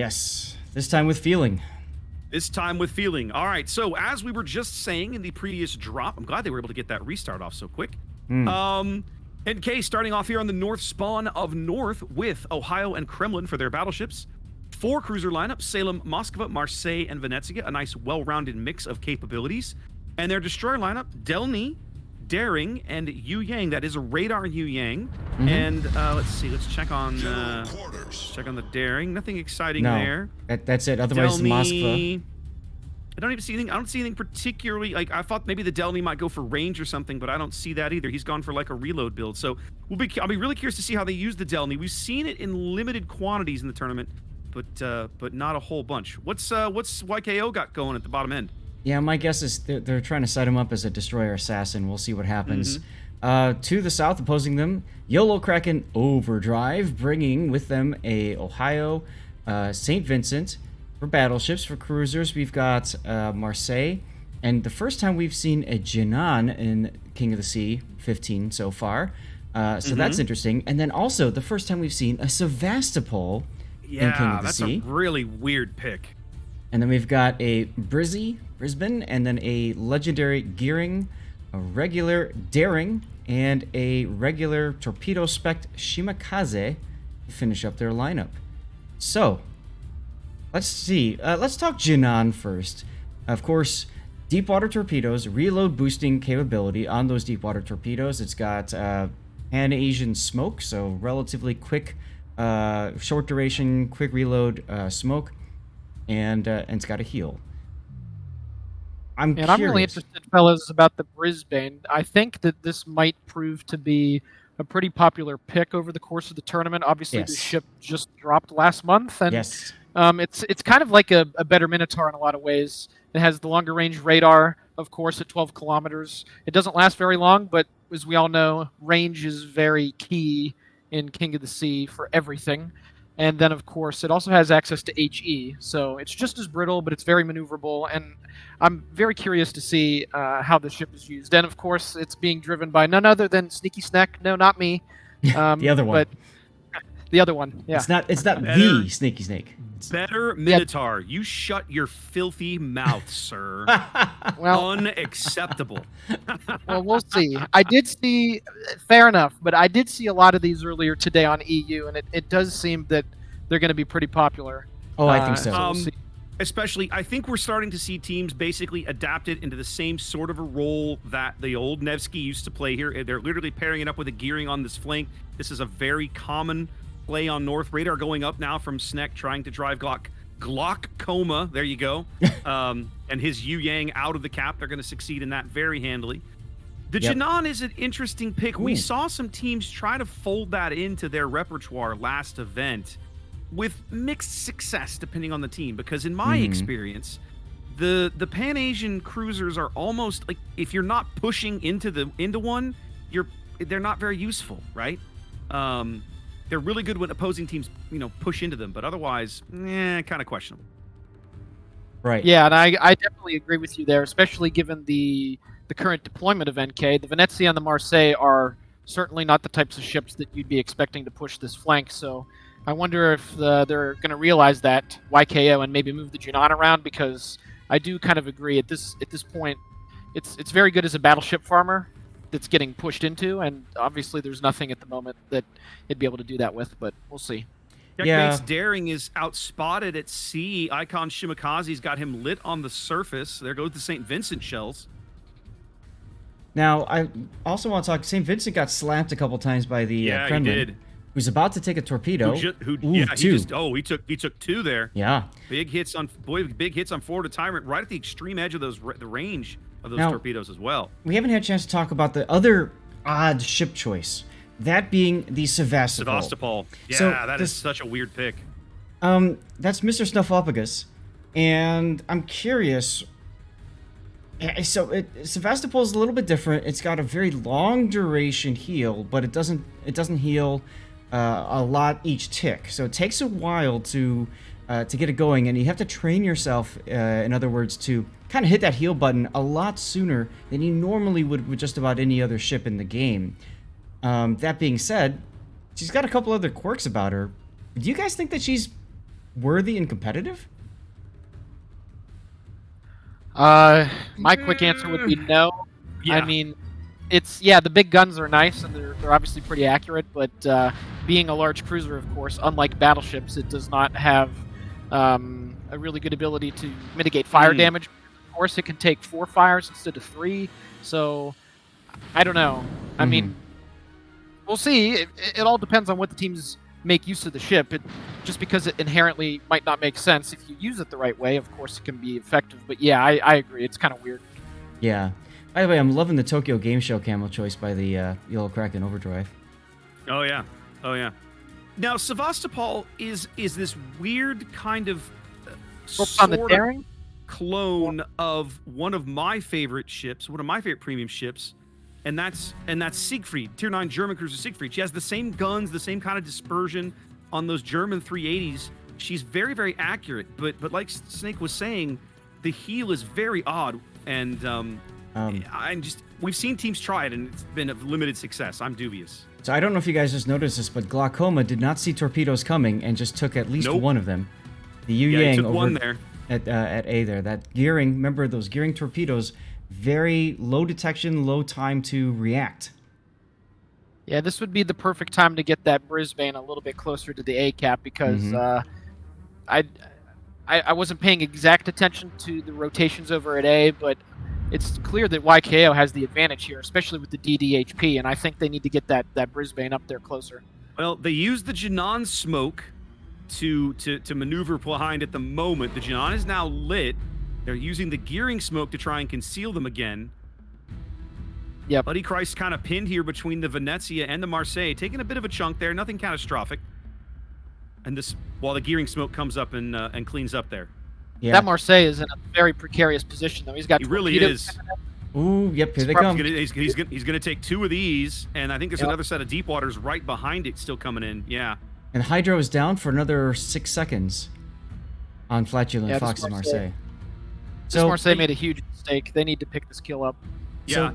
Yes, this time with feeling. This time with feeling. All right, so as we were just saying in the previous drop, I'm glad they were able to get that restart off so quick. NK starting off here on the north spawn of North with Ohio and Kremlin for their battleships. 4 cruiser lineup, Salem, Moskva, Marseille, and Venezia. A nice well-rounded mix of capabilities. And their destroyer lineup, Delny, Daring, and Yu Yang. That is a radar Yu Yang. And let's see, let's check on the Daring. Nothing exciting there. That's it. Otherwise, Delny, Moskva. I don't even see anything. I don't see anything particularly. Like, I thought maybe the Delny might go for range or something, but I don't see that either. He's gone for like a reload build. So I'll be really curious to see how they use the Delny. We've seen it in limited quantities in the tournament, but not a whole bunch. What's YKO got going at the bottom end? Yeah, my guess is they're trying to set him up as a destroyer assassin. We'll see what happens. To the south, opposing them, YOLO Kraken Overdrive, bringing with them a Ohio St. Vincent. For battleships, for cruisers, we've got Marseille. And the first time we've seen a Jinan in King of the Sea 15 so far. So that's interesting. And then also, the first time we've seen a Sevastopol in King of the Sea. Yeah, that's a really weird pick. And then we've got a Brisbane, and then a legendary Gearing, a regular Daring, and a regular Torpedo Spec Shimakaze to finish up their lineup. So, let's see. Let's talk Jinan first. Of course, deep water torpedoes, reload boosting capability on those deep water torpedoes. It's got Pan-Asian smoke, so relatively quick, short duration, quick reload smoke. And it's got a heal. I'm really interested, fellas, about the Brisbane. I think that this might prove to be a pretty popular pick over the course of the tournament. Obviously, the ship just dropped last month, and it's kind of like a better Minotaur in a lot of ways. It has the longer range radar, of course, at 12 kilometers. It doesn't last very long, but as we all know, range is very key in King of the Sea for everything. And then, of course, it also has access to HE, so it's just as brittle, but it's very maneuverable, and I'm very curious to see how the ship is used. And, of course, it's being driven by none other than Sneaky Snack. No, not me. The other one. But the other one, yeah. It's not the Sneaky Snake. Better Minotaur. You shut your filthy mouth, sir. Well, unacceptable. Well, we'll see. I did see, fair enough, but I did see a lot of these earlier today on EU, and it does seem that they're going to be pretty popular. Oh, I think so. We'll see. Especially, I think we're starting to see teams basically adapted into the same sort of a role that the old Nevsky used to play here. They're literally pairing it up with a Gearing on this flank. This is a very common play on North. Radar going up now from Sneck, trying to drive Glock Coma. There you go. And his Yu Yang out of the cap. They're going to succeed in that very handily. The Jinan is an interesting pick. We saw some teams try to fold that into their repertoire last event with mixed success depending on the team, because in my experience, the Pan-Asian cruisers are almost like, if you're not pushing into one, they're not very useful, right? They're really good when opposing teams, push into them, but otherwise, kind of questionable. Right. Yeah, and I definitely agree with you there, especially given the current deployment of NK. The Venezia and the Marseille are certainly not the types of ships that you'd be expecting to push this flank, so I wonder if they're going to realize that, YKO, and maybe move the Jinan around, because I do kind of agree at this point, it's very good as a battleship farmer that's getting pushed into, and obviously there's nothing at the moment that it'd be able to do that with, but we'll see. Checkmate's Daring is outspotted at sea. Icon Shimakaze's got him lit on the surface. There goes the St. Vincent shells. Now, I also want to talk, St. Vincent got slapped a couple times by the Kremlin. He did. Who's about to take a torpedo. He took 2 there. Yeah. Big hits on Florida Tyrant right at the extreme edge of the range of those torpedoes as well. We haven't had a chance to talk about the other odd ship choice, that being the Sevastopol. Sevastopol. Yeah, so that is such a weird pick. That's Mr. Snuffleupagus, and I'm curious. So Sevastopol is a little bit different. It's got a very long duration heal, but it doesn't heal a lot each tick. So it takes a while to get it going, and you have to train yourself, in other words, to kind of hit that heal button a lot sooner than you normally would with just about any other ship in the game. That being said, she's got a couple other quirks about her. Do you guys think that she's worthy and competitive? My quick answer would be no. Yeah. I mean, the big guns are nice and they're obviously pretty accurate, but being a large cruiser, of course, unlike battleships, it does not have a really good ability to mitigate fire damage. Of course, it can take 4 fires instead of 3. So, I don't know. I mean, we'll see. It all depends on what the teams make use of the ship. Just because it inherently might not make sense, if you use it the right way, of course, it can be effective. But yeah, I agree. It's kind of weird. Yeah. By the way, I'm loving the Tokyo Game Show camo choice by the Yellow Kraken Overdrive. Oh yeah. Now Sevastopol is this weird kind of on the daring clone of one of my favorite ships, one of my favorite premium ships, and that's Siegfried, Tier 9 German cruiser Siegfried. She has the same guns, the same kind of dispersion on those German 380s. She's very, very accurate, but like Snake was saying, the heel is very odd, and we've seen teams try it, and it's been of limited success. I'm dubious. So I don't know if you guys just noticed this, but Glaucoma did not see torpedoes coming and just took at least one of them. The Yu Yang took over one there. At A there. That gearing, remember those gearing torpedoes, very low detection, low time to react. Yeah, this would be the perfect time to get that Brisbane a little bit closer to the A cap because I wasn't paying exact attention to the rotations over at A, but it's clear that YKO has the advantage here, especially with the DDHP, and I think they need to get that Brisbane up there closer. Well, they used the Jinan smoke to maneuver behind at the moment. The Jinan is now lit. They're using the gearing smoke to try and conceal them again. Yeah, Buddy Christ kind of pinned here between the Venezia and the Marseille, taking a bit of a chunk there, nothing catastrophic. And this, while the gearing smoke comes up and cleans up there. Yeah. That Marseille is in a very precarious position, though. He really is. Ooh, yep, here they come. He's gonna take 2 of these, and I think there's another set of deep waters right behind it still coming in. Yeah. And Hydro is down for another 6 seconds on Flatulent Fox's Marseille. This Marseille made a huge mistake. They need to pick this kill up. Yeah,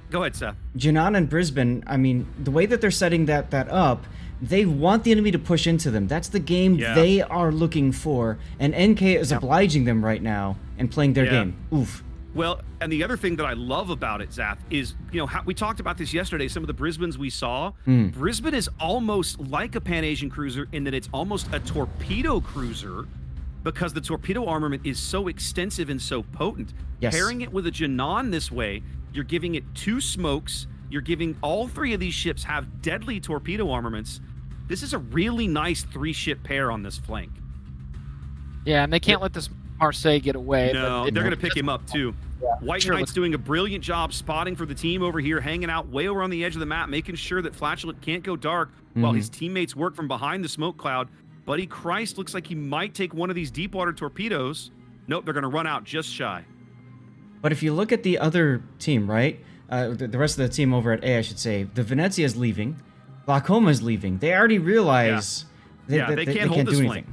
go ahead, Seth. Jinan and Brisbane, I mean, the way that they're setting that up, they want the enemy to push into them. That's the game they are looking for, and NK is obliging them right now and playing their game. Oof. Well, and the other thing that I love about it, Zath, is, how we talked about this yesterday, some of the Brisbanes we saw. Brisbane is almost like a Pan-Asian cruiser in that it's almost a torpedo cruiser because the torpedo armament is so extensive and so potent. Yes. Pairing it with a Jinan this way, you're giving it 2 smokes. You're giving all 3 of these ships have deadly torpedo armaments. This is a really nice 3-ship pair on this flank. Yeah, and they can't let this Marseille get away. No, they're going to pick him up too. Yeah, White Knight's doing a brilliant job spotting for the team over here, hanging out way over on the edge of the map, making sure that Flatulent can't go dark while his teammates work from behind the smoke cloud. Buddy Christ looks like he might take one of these deep water torpedoes. Nope, they're going to run out just shy. But if you look at the other team, right? The rest of the team over at A, I should say, the Venezia is leaving. Glaucoma is leaving. They already realize they can't hold this flank.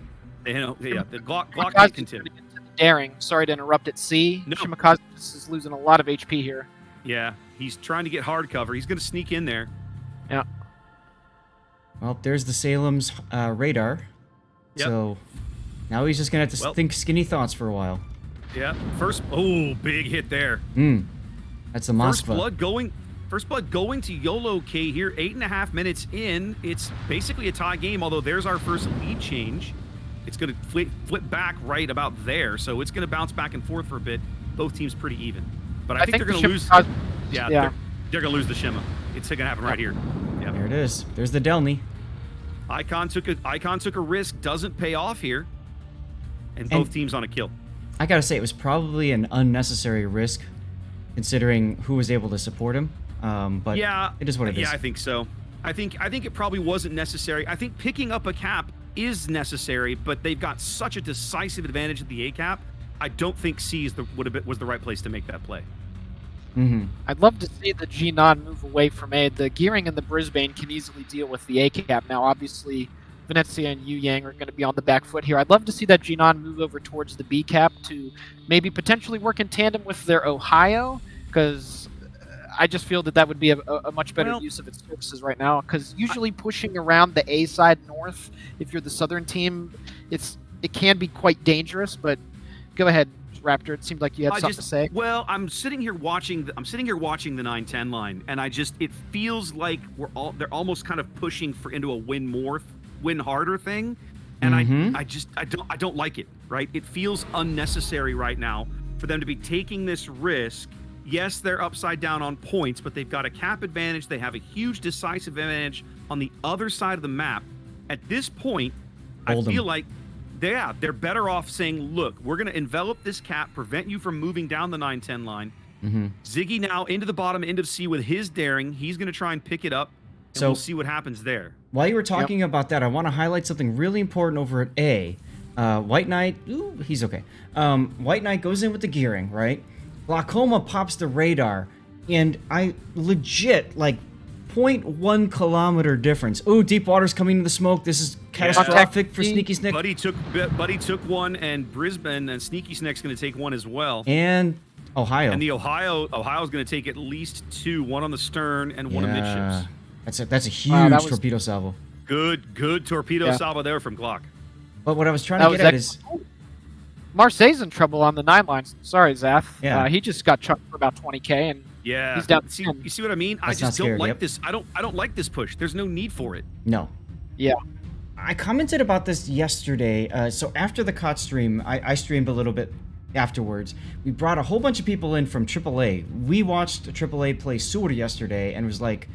The Glock can't continue. Daring. Sorry to interrupt at C. No. Shimakaze is losing a lot of HP here. Yeah, he's trying to get hard cover. He's going to sneak in there. Yeah. Well, there's the Salem's radar. Yep. So now he's just going to have to think skinny thoughts for a while. Yeah. Big hit there. That's the Moskva. First blood going to YOLO K here. 8.5 minutes in. It's basically a tie game, although there's our first lead change. It's going to flip back right about there, so it's going to bounce back and forth for a bit. Both teams pretty even. But I think they're going to lose. They're going to lose the Shima. It's going to happen right here. Yeah. There it is. There's the Delny. Icon took a risk, doesn't pay off here, and both teams on a kill. I gotta say, it was probably an unnecessary risk, considering who was able to support him. But it is what it is. Yeah, I think so. I think it probably wasn't necessary. I think picking up a cap is necessary, but they've got such a decisive advantage at the A cap. I don't think C was the right place to make that play. I'd love to see the G9 move away from A. The gearing in the Brisbane can easily deal with the A cap. Now, obviously, Venezia and Yu Yang are going to be on the back foot here. I'd love to see that G9 move over towards the B cap to maybe potentially work in tandem with their Ohio, because I just feel that would be a much better use of its services right now, because usually pushing around the A side north, if you're the southern team, it's it can be quite dangerous. But go ahead, Raptor. It seemed like you had something to say. Well, I'm sitting here watching the 9-10 line, and it feels like they're almost kind of pushing into a win harder thing, and I don't like it. Right? It feels unnecessary right now for them to be taking this risk. Yes, they're upside down on points, but they've got a cap advantage. They have a huge decisive advantage on the other side of the map. At this point, I feel like they're better off saying, look, we're going to envelop this cap, prevent you from moving down the 9-10 line. Ziggy now into the bottom end of C with his daring. He's going to try and pick it up, and we'll see what happens there. While you were talking about that, I want to highlight something really important over at A. White Knight, he's okay. White Knight goes in with the gearing, right? Glaucoma pops the radar, and I legit, 0.1 kilometer difference. Ooh, deep water's coming into the smoke. This is catastrophic for Sneaky Snick. Buddy took one, and Brisbane and Sneaky Snick's going to take one as well. And Ohio. And the Ohio's going to take at least 2, one on the stern and one amidships. That's a huge torpedo salvo. Good torpedo salvo there from Glock. But what I was trying to get at is... Marseille's in trouble on the 9 lines. Sorry, Zath. Yeah. He just got chucked for about 20K, and he's down. You see what I mean? I just don't like this. I don't like this push. There's no need for it. No. Yeah. I commented about this yesterday. So after the KOTS stream, I streamed a little bit afterwards. We brought a whole bunch of people in from AAA. We watched AAA play Sur yesterday, and it was like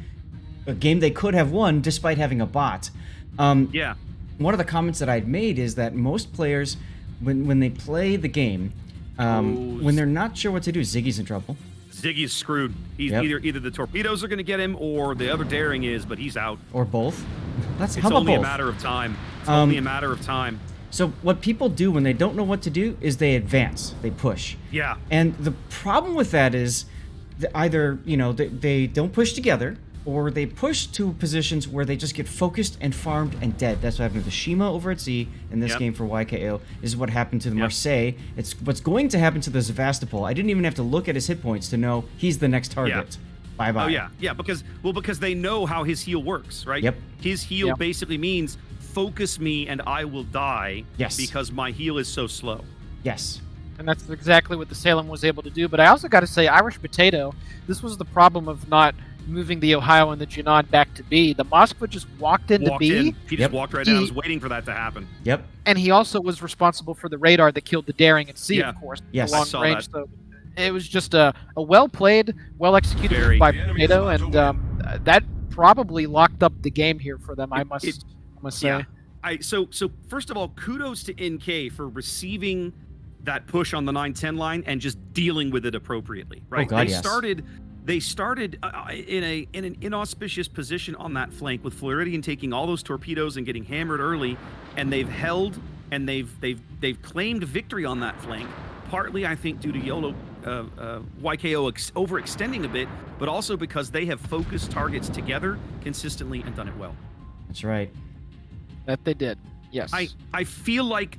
a game they could have won despite having a bot. One of the comments that I'd made is that most players, when they play the game, when they're not sure what to do, Ziggy's in trouble. Ziggy's screwed. He's either the torpedoes are going to get him, or the other daring is, but he's out. Or both. It's only a matter of time. It's only a matter of time. So what people do when they don't know what to do is they advance, they push. Yeah. And the problem with that is either they don't push together, or they push to positions where they just get focused and farmed and dead. That's what happened to the Shima over at C in this game for YKO. This is what happened to the Marseille. It's what's going to happen to the Sevastopol. I didn't even have to look at his hit points to know he's the next target. Bye-bye. Oh, yeah, because they know how his heal works, right? Yep. His heal basically means focus me and I will die because my heal is so slow. Yes. And that's exactly what the Salem was able to do. But I also got to say, Irish Potato, this was the problem of not moving the Ohio and the Junon back to B. The Moskva just walked into B. He just walked right in. I was waiting for that to happen. Yep. And he also was responsible for the radar that killed the daring at C, of course. Yes. Long range. So it was just a well-played, well-executed by Potato, and that probably locked up the game here for them, I must say. Yeah. So first of all, kudos to NK for receiving that push on the 9-10 line and just dealing with it appropriately, right? Oh, God, They started in an inauspicious position on that flank, with Floridian taking all those torpedoes and getting hammered early, and they've held and they've claimed victory on that flank. Partly, I think, due to YKO overextending a bit, but also because they have focused targets together consistently and done it well. That's right. That they did. Yes. I feel like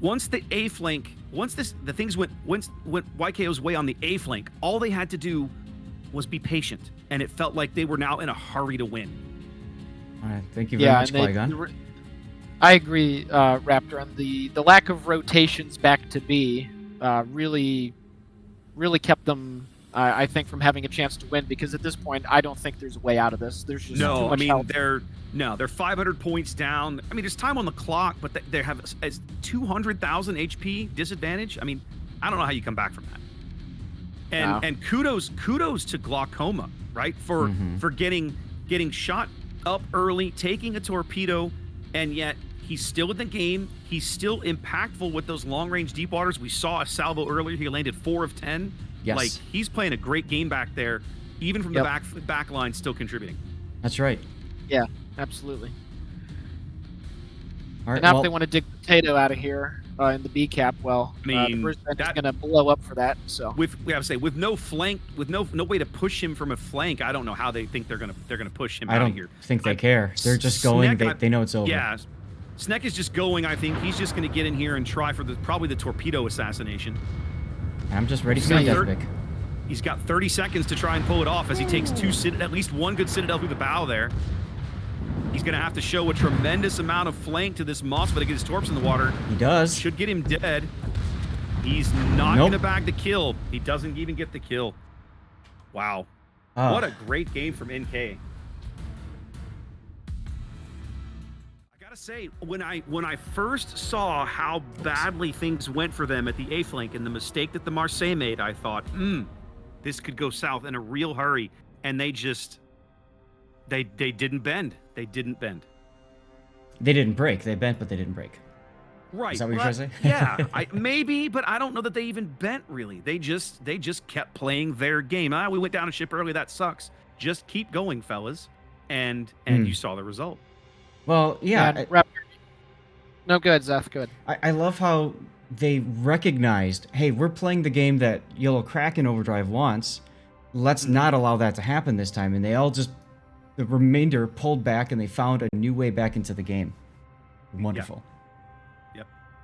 once the A flank, once YKO's way on the A flank, all they had to do was be patient, and it felt like they were now in a hurry to win. All right, thank you very much, Qui-Gon. I agree, Raptor, and the lack of rotations back to B really kept them, I think, from having a chance to win, because at this point, I don't think there's a way out of this. There's just too much help. They're 500 points down. I mean, there's time on the clock, but they have a 200,000 HP disadvantage. I mean, I don't know how you come back from that. And kudos to Glaucoma, right, for getting shot up early, taking a torpedo, and yet he's still in the game. He's still impactful with those long-range deep waters. We saw a salvo earlier. He landed 4 of 10. Yes. Like, he's playing a great game back there, even from the back line, still contributing. That's right. Yeah, absolutely. All right, and now if they want to dig Potato out of here in the B cap, the Brisbane is going to blow up for that. So with no flank, with no way to push him from a flank, I don't know how they think they're going to push him out of here. I don't think they care. They're just going. They know it's over. Yeah, Sneck is just going. I think he's just going to get in here and try for probably the torpedo assassination. I'm just ready for my death pick. He's got 30 seconds to try and pull it off as he takes at least one good Citadel through the bow there. He's going to have to show a tremendous amount of flank to this Moss, but against Torps in the water. He does. Should get him dead. He's not going to bag the kill. He doesn't even get the kill. Wow. What a great game from NK. I gotta say, when I first saw how badly things went for them at the A flank and the mistake that the Marseille made, I thought, this could go south in a real hurry. And they just, they didn't bend. They didn't bend. They didn't break. They bent, but they didn't break. Right. Is that what you're trying to say? Yeah, maybe, but I don't know that they even bent really. They just kept playing their game. We went down a ship early. That sucks. Just keep going, fellas. And you saw the result. Well, yeah. No, good, Zeth. Good. I love how they recognized, hey, we're playing the game that Yellow Kraken Overdrive wants. Let's not allow that to happen this time. And they all just, the remainder pulled back and they found a new way back into the game. Wonderful. Yeah.